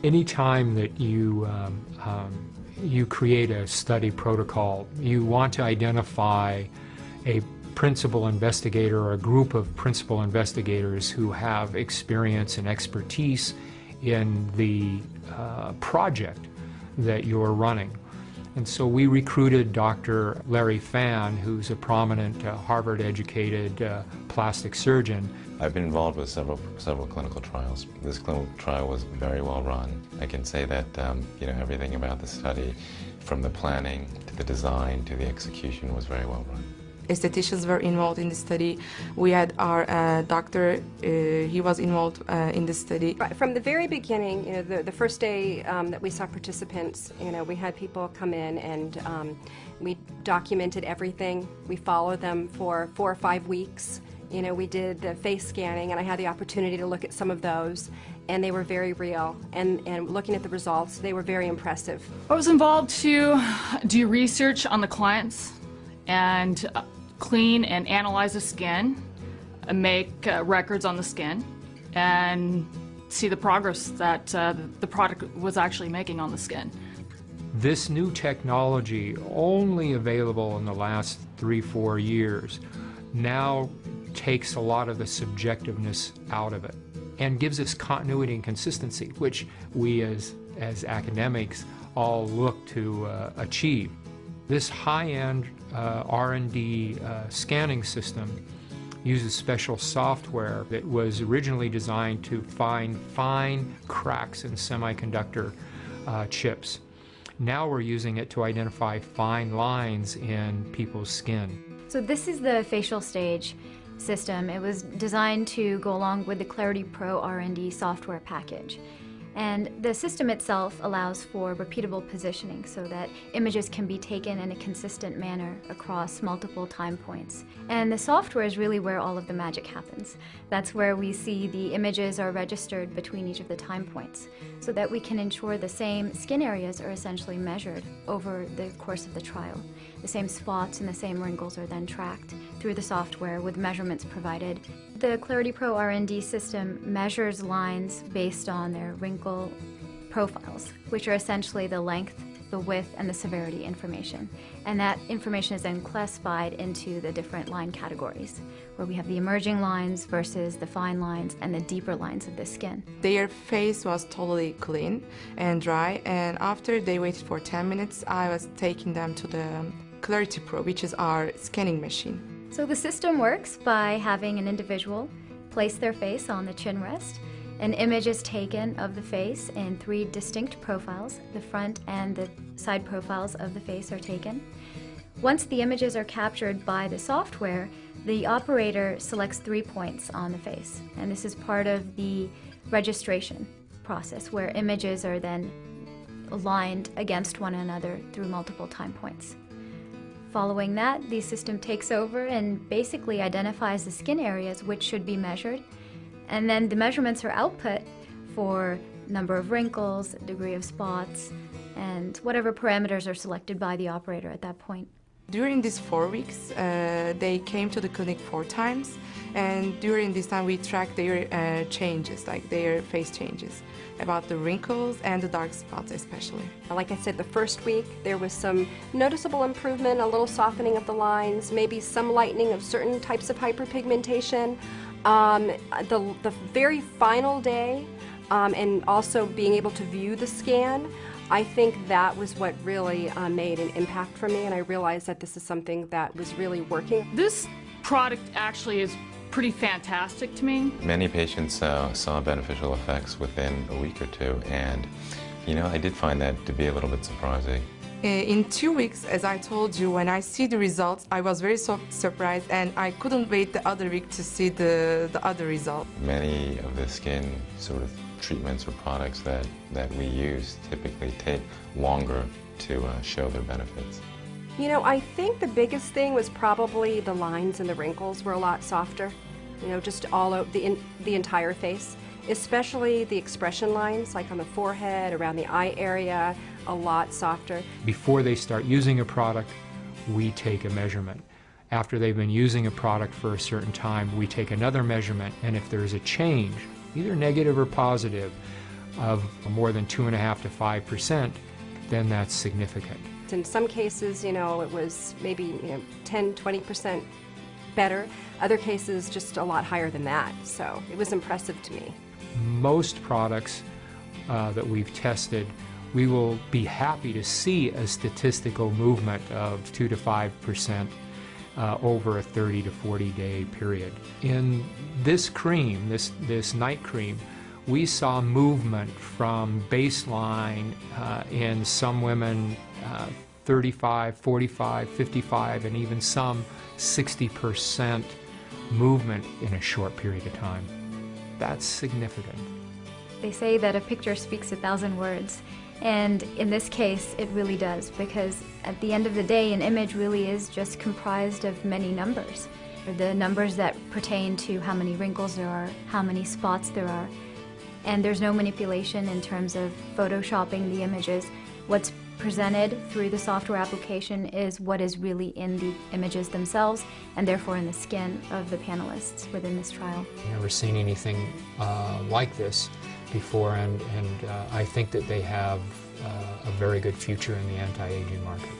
Anytime that you create a study protocol, you want to identify a principal investigator or a group of principal investigators who have experience and expertise in the project that you're running. And so we recruited Dr. Larry Fan, who's a prominent Harvard-educated plastic surgeon. I've been involved with several clinical trials. This clinical trial was very well run. I can say that everything about the study, from the planning to the design to the execution, was very well run. Estheticians were involved in the study. We had our doctor, he was involved in the study. Right, from the very beginning, the first day that we saw participants, we had people come in and we documented everything. We followed them for 4 or 5 weeks. We did the face scanning, and I had the opportunity to look at some of those, and they were very real. And looking at the results, they were very impressive. I was involved to do research on the clients and clean and analyze the skin, make records on the skin, and see the progress that the product was actually making on the skin. This new technology, only available in the last 3-4 years, now takes a lot of the subjectiveness out of it and gives us continuity and consistency, which we as academics all look to achieve. This high-end R&D scanning system uses special software that was originally designed to find fine cracks in semiconductor chips. Now we're using it to identify fine lines in people's skin. So this is the facial stage system. It was designed to go along with the Clarity Pro R&D software package. And the system itself allows for repeatable positioning so that images can be taken in a consistent manner across multiple time points. And the software is really where all of the magic happens. That's where we see the images are registered between each of the time points so that we can ensure the same skin areas are essentially measured over the course of the trial. The same spots and the same wrinkles are then tracked through the software with measurements provided. The Clarity Pro R&D system measures lines based on their wrinkle profiles, which are essentially the length, the width, and the severity information. And that information is then classified into the different line categories, where we have the emerging lines versus the fine lines and the deeper lines of the skin. Their face was totally clean and dry, and after they waited for 10 minutes, I was taking them to the Clarity Pro, which is our scanning machine. So the system works by having an individual place their face on the chin rest. An image is taken of the face in 3 distinct profiles. The front and the side profiles of the face are taken. Once the images are captured by the software, the operator selects 3 points on the face. And this is part of the registration process, where images are then aligned against one another through multiple time points. Following that, the system takes over and basically identifies the skin areas which should be measured, and then the measurements are output for number of wrinkles, degree of spots, and whatever parameters are selected by the operator at that point. During these 4 weeks, they came to the clinic 4 times, and during this time we tracked their changes, like their face changes, about the wrinkles and the dark spots especially. Like I said, the first week there was some noticeable improvement, a little softening of the lines, maybe some lightening of certain types of hyperpigmentation. The very final day, and also being able to view the scan, I think that was what really made an impact for me, and I realized that this is something that was really working. This product actually is pretty fantastic to me. Many patients saw beneficial effects within a week or 2, and I did find that to be a little bit surprising. In 2 weeks, as I told you, when I see the results, I was very surprised, and I couldn't wait the other week to see the other result. Many of the skin sort of treatments or products that we use typically take longer to show their benefits. I think the biggest thing was probably the lines and the wrinkles were a lot softer, just all over the entire face, especially the expression lines, like on the forehead, around the eye area, a lot softer. Before they start using a product, we take a measurement. After they've been using a product for a certain time, we take another measurement, and if there's a change, either negative or positive, of more than 2.5 to 5%, then that's significant. In some cases, it was maybe 10, 20% better. Other cases, just a lot higher than that. So it was impressive to me. Most products that we've tested, we will be happy to see a statistical movement of 2 to 5% over a 30 to 40 day period. In this cream, this night cream, we saw movement from baseline in some women 35, 45, 55, and even some 60% movement in a short period of time. That's significant. They say that a picture speaks 1,000 words, and in this case it really does, because at the end of the day an image really is just comprised of many numbers. The numbers that pertain to how many wrinkles there are, how many spots there are, and there's no manipulation in terms of photoshopping the images. What's presented through the software application is what is really in the images themselves, and therefore in the skin of the panelists within this trial. I've never seen anything like this before, and I think that they have a very good future in the anti-aging market.